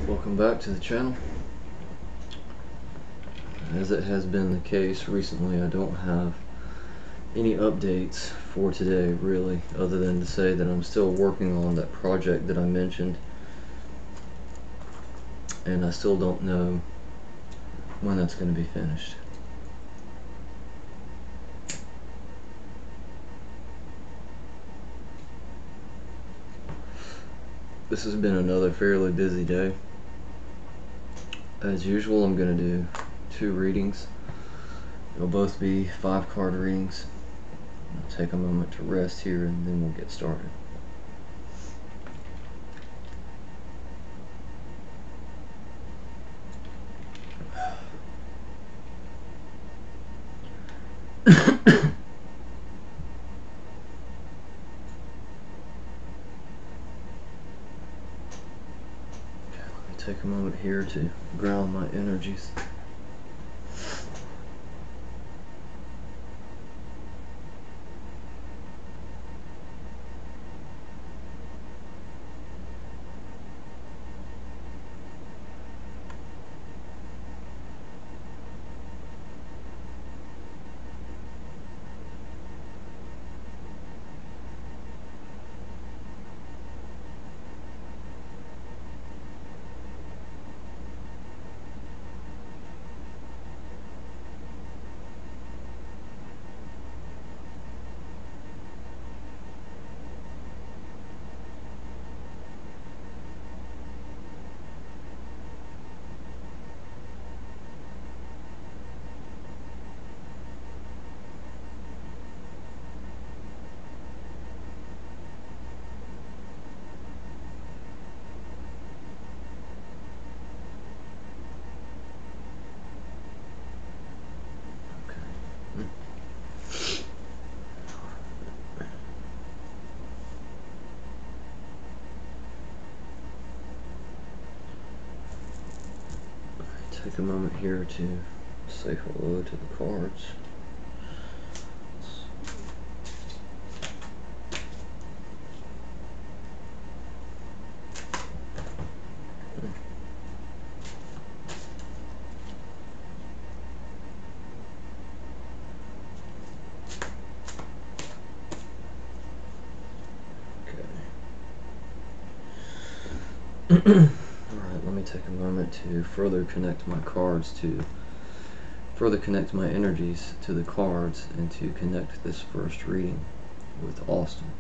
Welcome back to the channel. As it has been the case recently, I don't have any updates for today really, other than to say that I'm still working on that project that I mentioned, and I still don't know when that's going to be finished. This has been another fairly busy day. As usual, I'm going to do 2 readings. They'll both be 5-card readings. I'll take a moment to rest here and then we'll get started. Take a moment here to ground my energies. Take a moment here to say hello to the cards. Okay. Alright, let me take a moment to further connect my cards my energies to the cards, and to connect this first reading with Austin.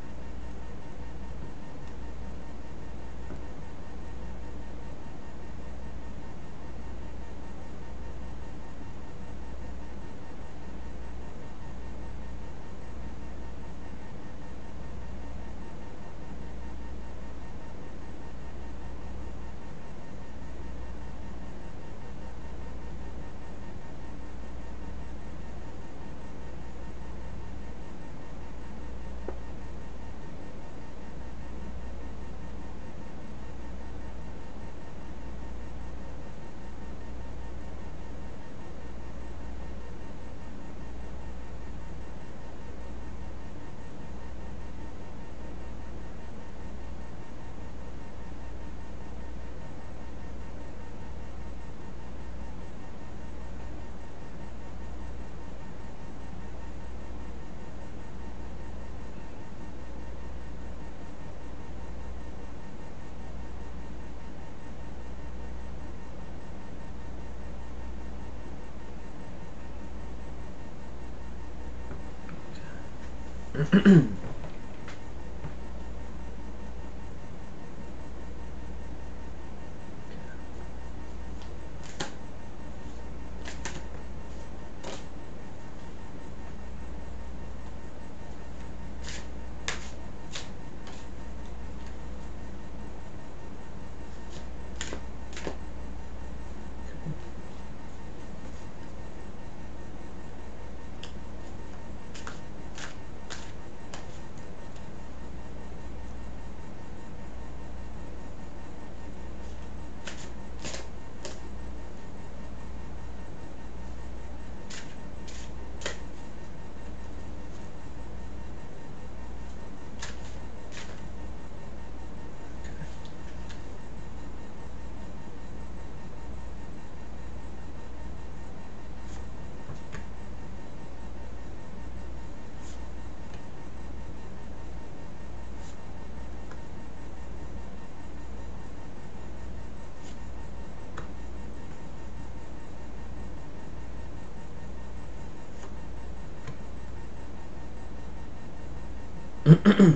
Hmm.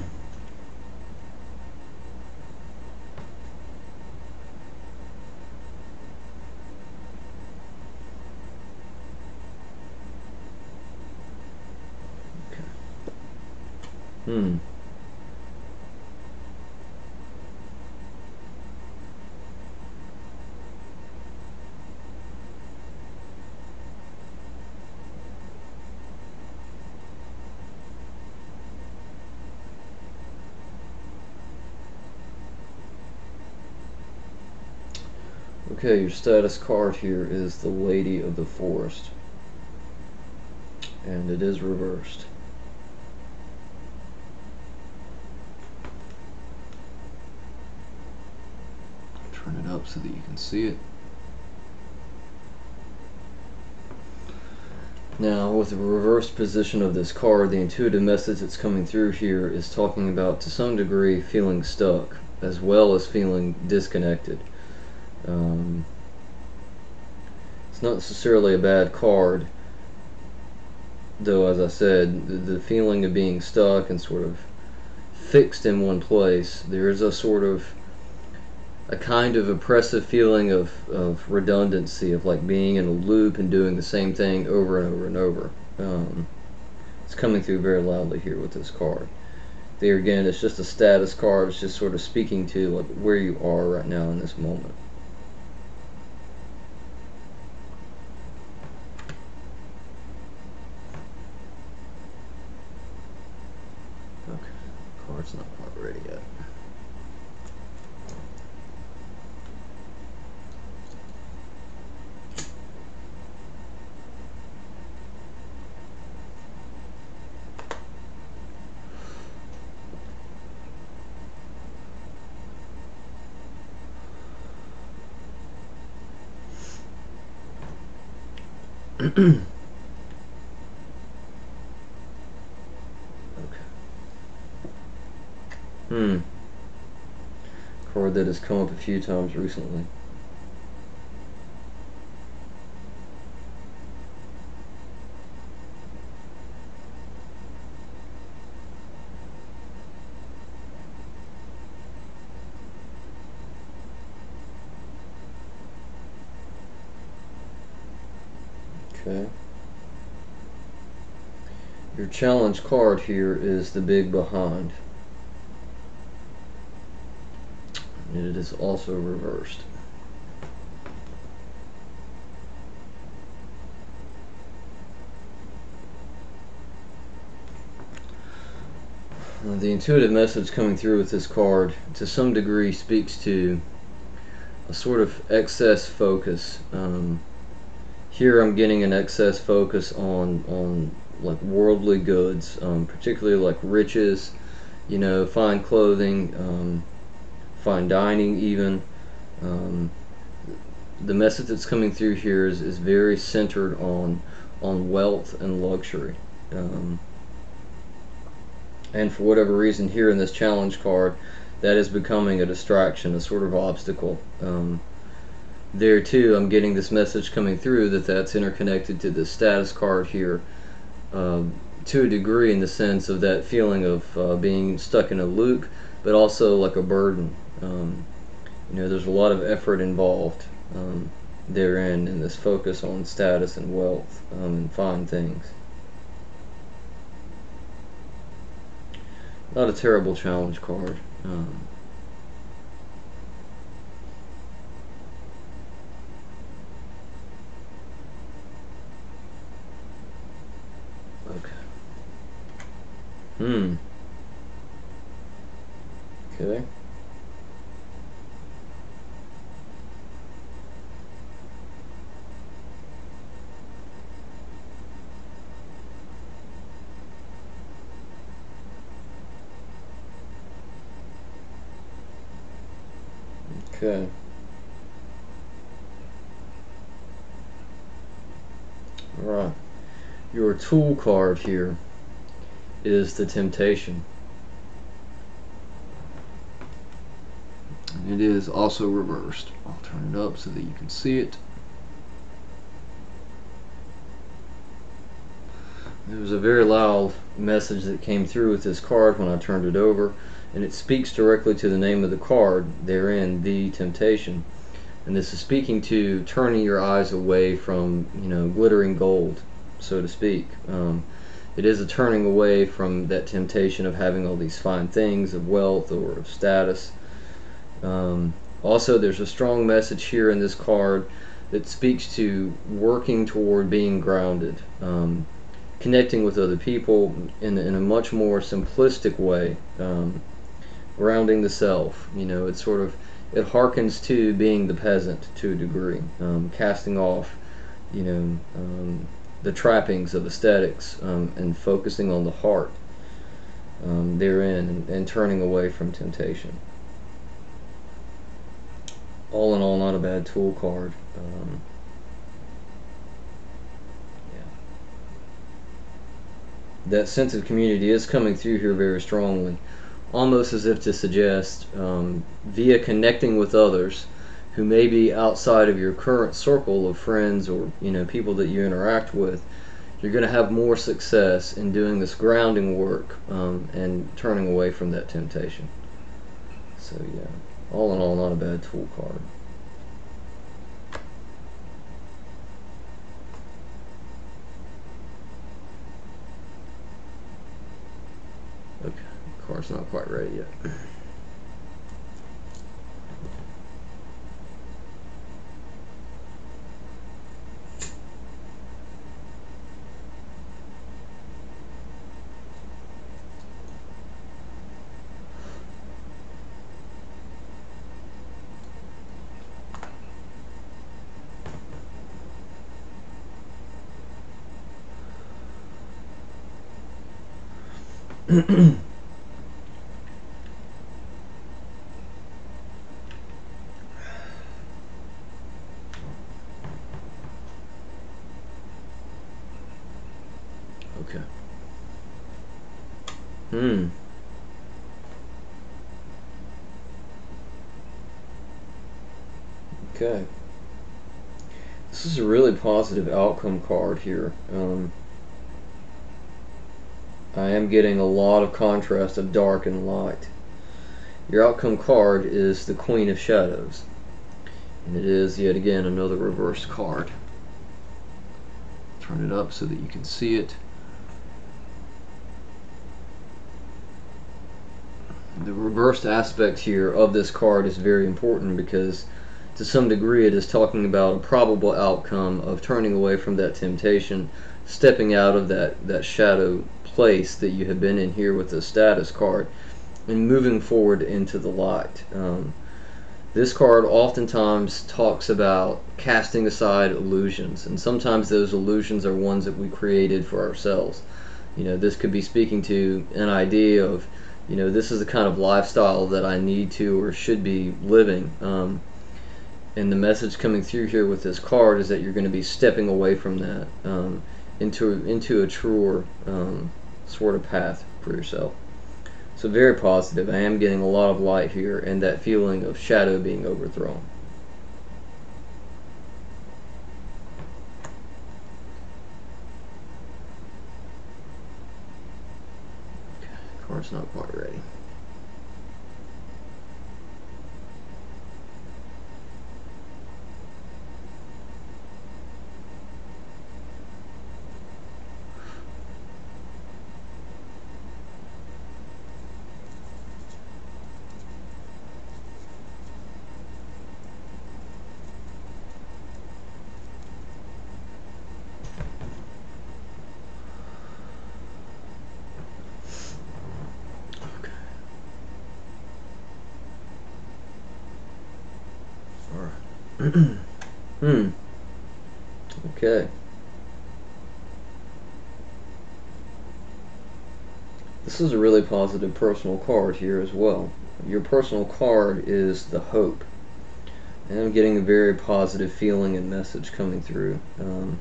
Okay, your status card here is the Lady of the Forest, and it is reversed. Turn it up so that you can see it. Now, with the reversed position of this card, the intuitive message that's coming through here is talking about, to some degree, feeling stuck, as well as feeling disconnected. It's not necessarily a bad card, though, as I said, the feeling of being stuck and sort of fixed in one place, there is a kind of oppressive feeling of redundancy, of like being in a loop and doing the same thing over and over and over. It's coming through very loudly here with this card. There again, it's just a status card. It's just sort of speaking to like where you are right now in this moment. Okay, card's not quite ready yet. Okay. Card that has come up a few times recently. Okay. Your challenge card here is the Big Behind. And it is also reversed. The intuitive message coming through with this card, to some degree, speaks to a sort of excess focus. Here I'm getting an excess focus on like worldly goods, particularly like riches, you know, fine clothing, fine dining even. The message that's coming through here is very centered on wealth and luxury. And for whatever reason here in this challenge card, that is becoming a distraction, a sort of obstacle. There too, I'm getting this message coming through that's interconnected to the status card here, to a degree, in the sense of that feeling of being stuck in a loop, but also like a burden. You know, there's a lot of effort involved therein, in this focus on status and wealth and fine things. Not a terrible challenge card. Okay. Okay. Okay. Alright. Your tool card here is the Temptation. It is also reversed. I'll turn it up so that you can see it. It was a very loud message that came through with this card when I turned it over, and it speaks directly to the name of the card therein, the temptation. And this is speaking to turning your eyes away from, glittering gold, so to speak. It is a turning away from that temptation of having all these fine things, of wealth or of status. Also, there's a strong message here in this card that speaks to working toward being grounded, connecting with other people in a much more simplistic way, grounding the self. It harkens to being the peasant to a degree, casting off, the trappings of aesthetics, and focusing on the heart therein, and turning away from temptation. All in all, not a bad tool card. Yeah. That sense of community is coming through here very strongly, almost as if to suggest, via connecting with others who may be outside of your current circle of friends or people that you interact with, you're going to have more success in doing this grounding work, and turning away from that temptation. So yeah, all in all, not a bad tool card. Okay, card's not quite ready yet. Okay. Okay. This is a really positive outcome card here. I am getting a lot of contrast of dark and light. Your outcome card is the Queen of Shadows, and it is yet again another reversed card. Turn it up so that you can see it. The reversed aspect here of this card is very important because to some degree it is talking about a probable outcome of turning away from that temptation, stepping out of that shadow place that you have been in here with the status card, and moving forward into the light. This card oftentimes talks about casting aside illusions, and sometimes those illusions are ones that we created for ourselves. This could be speaking to an idea of, this is the kind of lifestyle that I need to or should be living. And the message coming through here with this card is that you're going to be stepping away from that, into a truer sort of path for yourself. So very positive. I am getting a lot of light here and that feeling of shadow being overthrown. Okay, card's not quite ready. Okay. This is a really positive personal card here as well. Your personal card is the Hope. And I'm getting a very positive feeling and message coming through. I'll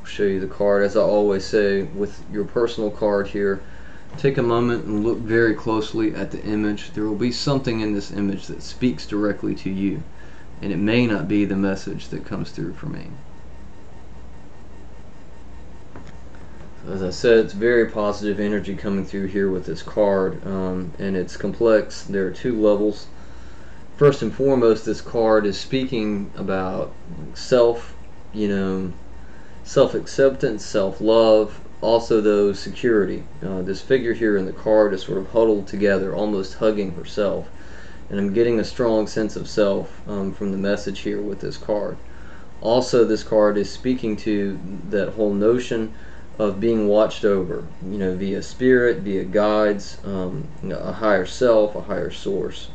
show you the card. As I always say, with your personal card here, take a moment and look very closely at the image. There will be something in this image that speaks directly to you, and it may not be the message that comes through for me. As I said, it's very positive energy coming through here with this card, and it's complex. There are two levels. First and foremost, this card is speaking about self, you know, self-acceptance, self-love, also though security. This figure here in the card is sort of huddled together, almost hugging herself, and I'm getting a strong sense of self from the message here with this card. Also, this card is speaking to that whole notion of being watched over, via spirit, via guides, a higher self, a higher source.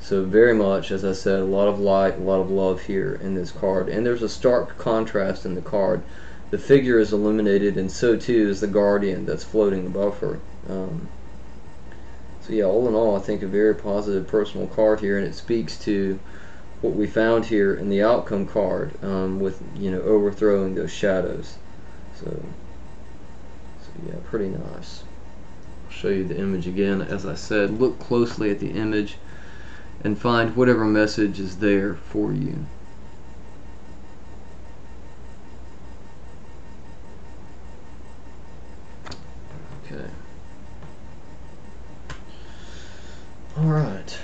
So very much, as I said, a lot of light, a lot of love here in this card. And there's a stark contrast in the card. The figure is illuminated, and so too is the guardian that's floating above her. So yeah, all in all, I think a very positive personal card here, and it speaks to what we found here in the outcome card, with overthrowing those shadows. So yeah, pretty nice. I'll show you the image again. As I said, look closely at the image and find whatever message is there for you. Okay. Alright,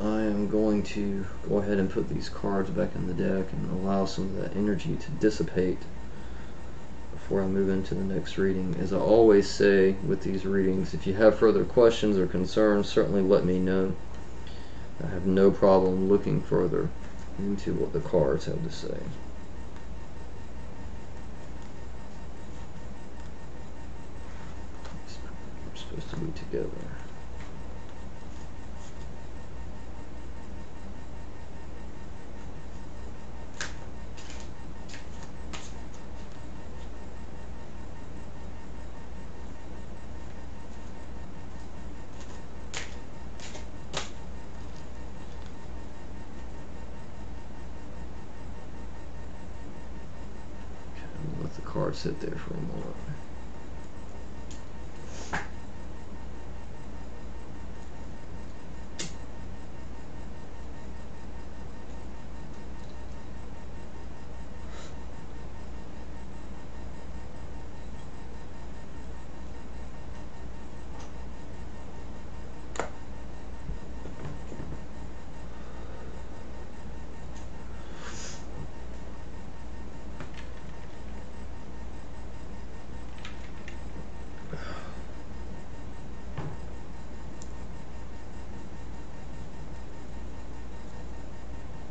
I am going to go ahead and put these cards back in the deck and allow some of that energy to dissipate before I move into the next reading. As I always say with these readings, if you have further questions or concerns, certainly let me know. I have no problem looking further into what the cards have to say. We're supposed to be together. Let the card sit there for a moment.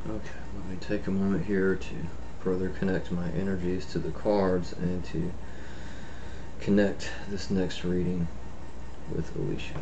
Okay, let me take a moment here to further connect my energies to the cards and to connect this next reading with Elicia.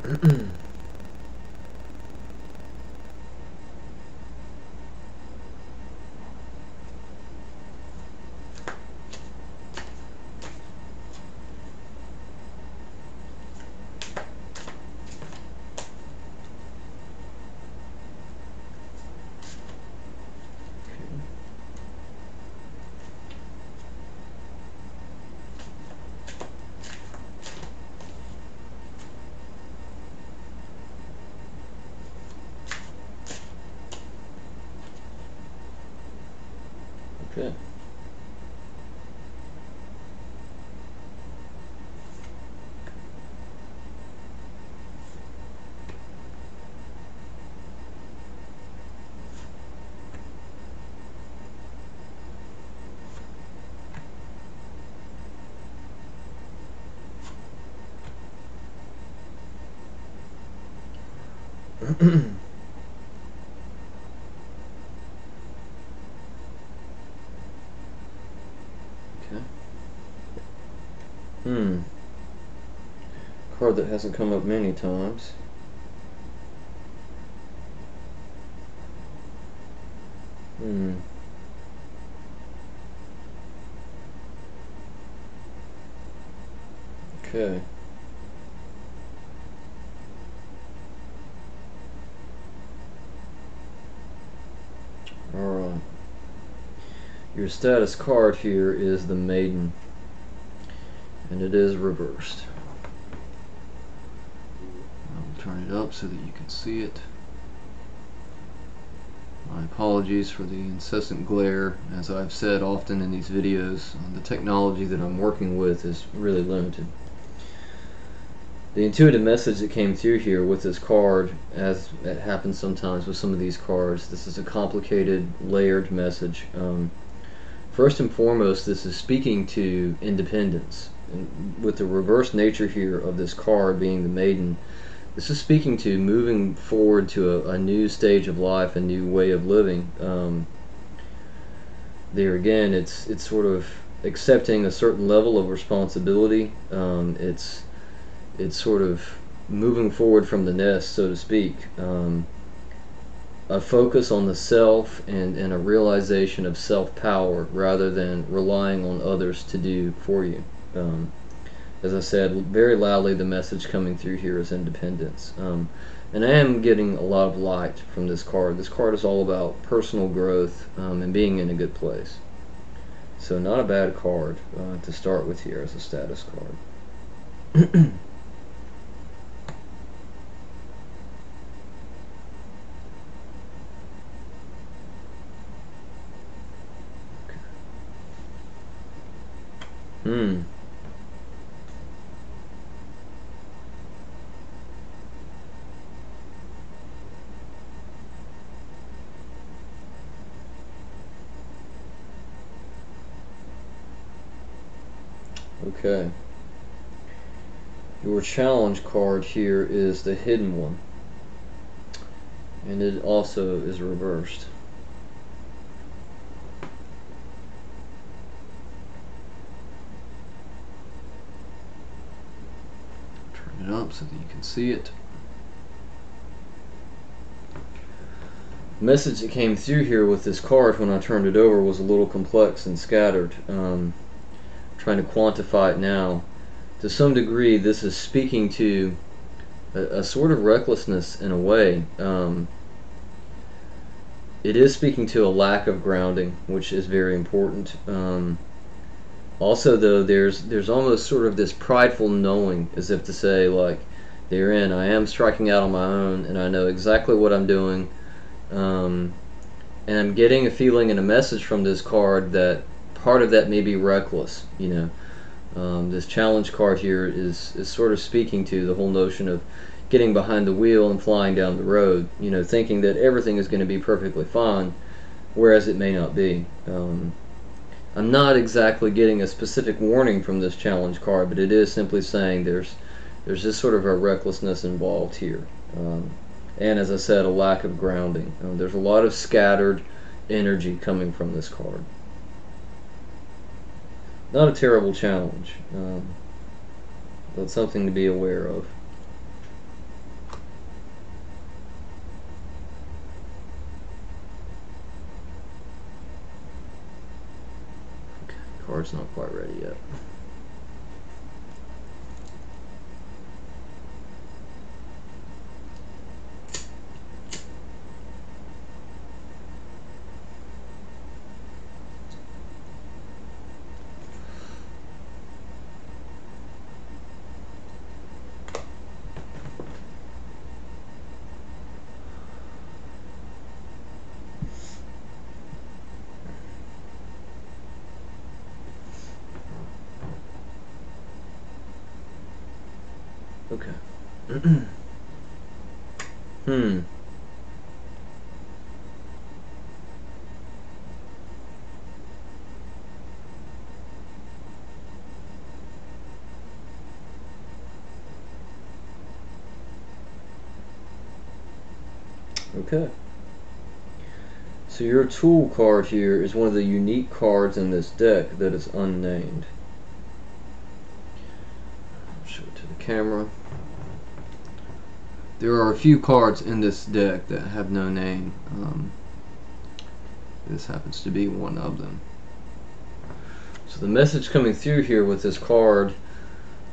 Okay. Okay. Okay. Card that hasn't come up many times. Okay. Alright. Your status card here is the Maiden, and it is reversed. I'll turn it up so that you can see it. My apologies for the incessant glare. As I've said often in these videos, the technology that I'm working with is really limited. The intuitive message that came through here with this card, as it happens sometimes with some of these cards, this is a complicated, layered message. First and foremost, this is speaking to independence. And with the reverse nature here of this card being the Maiden, this is speaking to moving forward to a new stage of life, a new way of living. There again, it's sort of accepting a certain level of responsibility. It's sort of moving forward from the nest, so to speak. A focus on the self and a realization of self-power rather than relying on others to do for you. As I said, very loudly, the message coming through here is independence. And I am getting a lot of light from this card. This card is all about personal growth and being in a good place. So not a bad card to start with here as a status card. Okay. Your challenge card here is the Hidden One, and it also is reversed. Turn it up so that you can see it. The message that came through here with this card when I turned it over was a little complex and scattered. Trying to quantify it now. To some degree, this is speaking to a sort of recklessness in a way. It is speaking to a lack of grounding, which is very important. Also, though, there's almost sort of this prideful knowing, as if to say, like, therein, I am striking out on my own, and I know exactly what I'm doing. And I'm getting a feeling and a message from this card that part of that may be reckless. This challenge card here is sort of speaking to the whole notion of getting behind the wheel and flying down the road, thinking that everything is going to be perfectly fine, whereas it may not be. I'm not exactly getting a specific warning from this challenge card, but it is simply saying there's just sort of a recklessness involved here. And as I said, a lack of grounding. There's a lot of scattered energy coming from this card. Not a terrible challenge, but something to be aware of. Okay, card's not quite ready yet. Okay. Okay. So your tool card here is one of the unique cards in this deck that is unnamed. Show it to the camera. There are a few cards in this deck that have no name. This happens to be one of them. So the message coming through here with this card,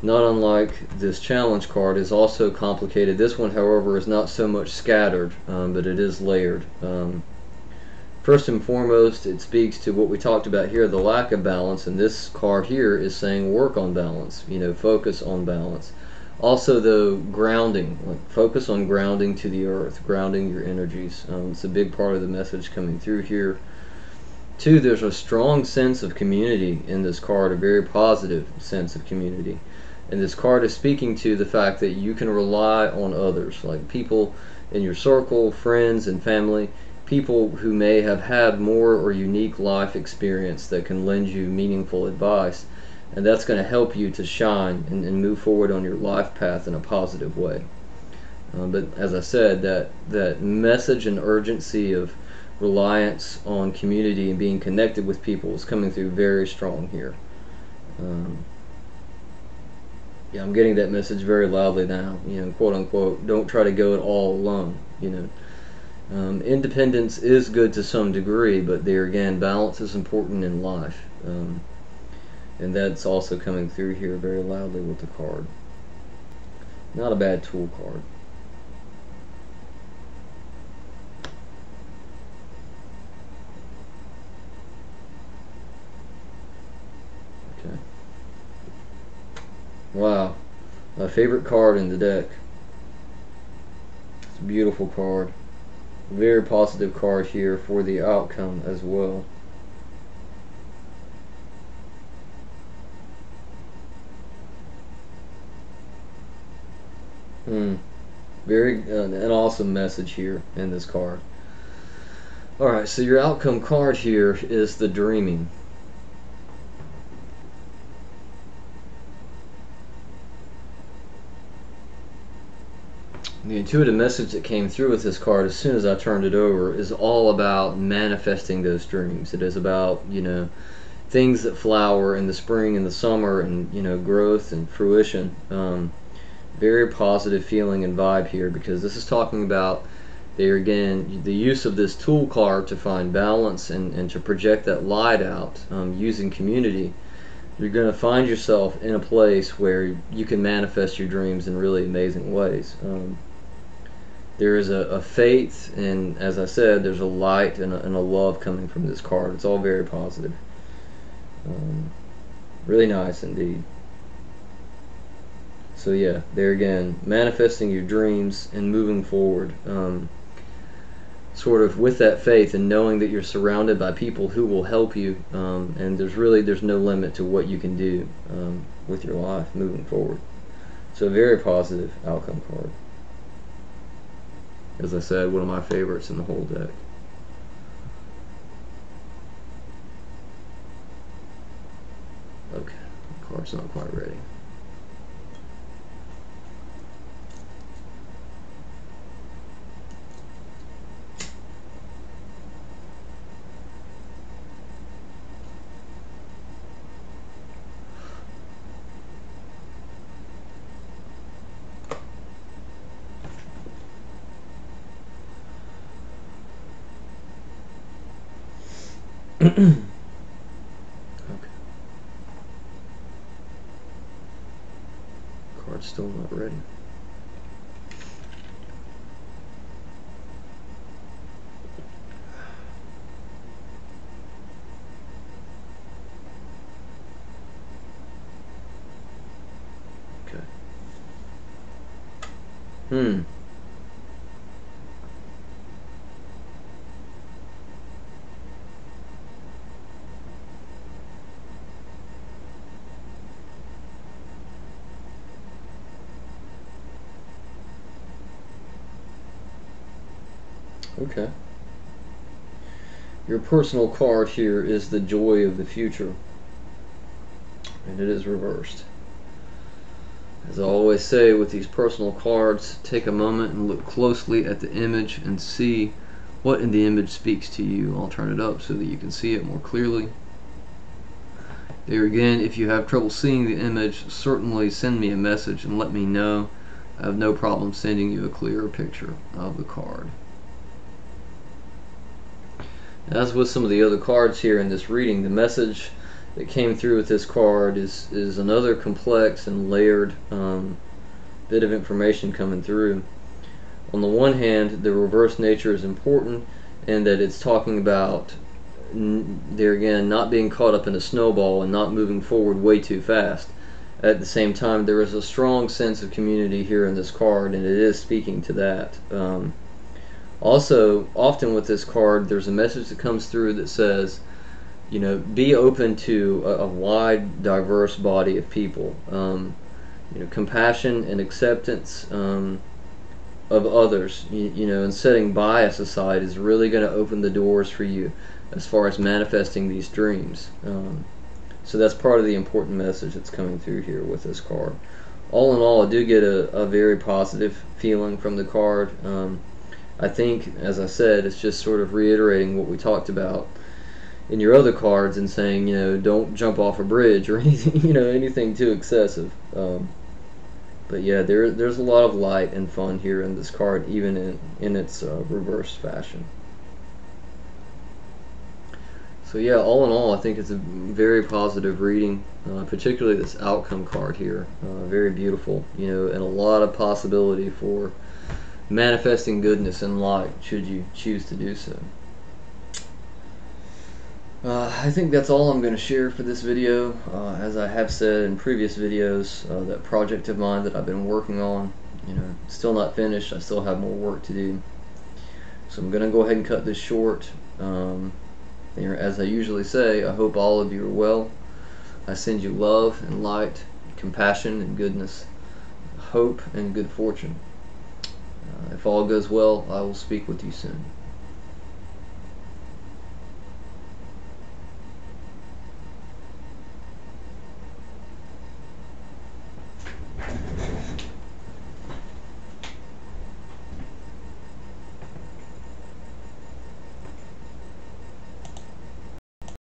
not unlike this challenge card, is also complicated. This one, however, is not so much scattered, but it is layered. First and foremost, it speaks to what we talked about here, the lack of balance, and this card here is saying work on balance, focus on balance. Also, though, grounding, focus on grounding to the earth, grounding your energies. It's a big part of the message coming through here. Two, there's a strong sense of community in this card, a very positive sense of community. And this card is speaking to the fact that you can rely on others, like people in your circle, friends and family, people who may have had more or unique life experience that can lend you meaningful advice. And that's going to help you to shine and move forward on your life path in a positive way. But as I said, that message and urgency of reliance on community and being connected with people is coming through very strong here. Yeah, I'm getting that message very loudly now. Quote unquote, don't try to go it all alone. Independence is good to some degree, but there again, balance is important in life. And that's also coming through here very loudly with the card. Not a bad tool card. Okay. Wow. My favorite card in the deck. It's a beautiful card. Very positive card here for the outcome as well. Very an awesome message here in this card. Alright, so your outcome card here is the dreaming. The intuitive message that came through with this card as soon as I turned it over is all about manifesting those dreams. It is about, things that flower in the spring and the summer and, growth and fruition. Very positive feeling and vibe here, because this is talking about, there again, the use of this tool card to find balance and to project that light out using community. You're going to find yourself in a place where you can manifest your dreams in really amazing ways. There is a faith, and as I said, there's a light and a love coming from this card. It's all very positive. Really nice indeed. So yeah, there again, manifesting your dreams and moving forward, sort of with that faith and knowing that you're surrounded by people who will help you, and there's no limit to what you can do with your life moving forward. So a very positive outcome card. As I said, one of my favorites in the whole deck. Okay, the card's not quite ready. Okay. Card's still not ready. Okay. Okay. Your personal card here is the joy of the future, and it is reversed. As I always say with these personal cards, take a moment and look closely at the image and see what in the image speaks to you. I'll turn it up so that you can see it more clearly. There again, if you have trouble seeing the image, certainly send me a message and let me know. I have no problem sending you a clearer picture of the card. As with some of the other cards here in this reading, the message that came through with this card is another complex and layered bit of information coming through. On the one hand, the reverse nature is important, and that it's talking about, there again, not being caught up in a snowball and not moving forward way too fast. At the same time, there is a strong sense of community here in this card, and it is speaking to that. Also, often with this card, there's a message that comes through that says, you know, be open to a wide, diverse body of people. You know, compassion and acceptance of others, you know, and setting bias aside is really going to open the doors for you as far as manifesting these dreams. So that's part of the important message that's coming through here with this card. All in all, I do get a very positive feeling from the card. I think, as I said, it's just sort of reiterating what we talked about in your other cards and saying, you know, don't jump off a bridge or anything, you know, anything too excessive. But yeah, there's a lot of light and fun here in this card, even in its reverse fashion. So yeah, all in all, I think it's a very positive reading, particularly this outcome card here. Very beautiful, you know, and a lot of possibility for manifesting goodness and light should you choose to do so. I think that's all I'm going to share for this video. As I have said in previous videos, that project of mine that I've been working on, you know, still not finished. I still have more work to do. So I'm going to go ahead and cut this short. As I usually say, I hope all of you are well. I send you love and light, compassion and goodness, hope and good fortune. If all goes well, I will speak with you soon.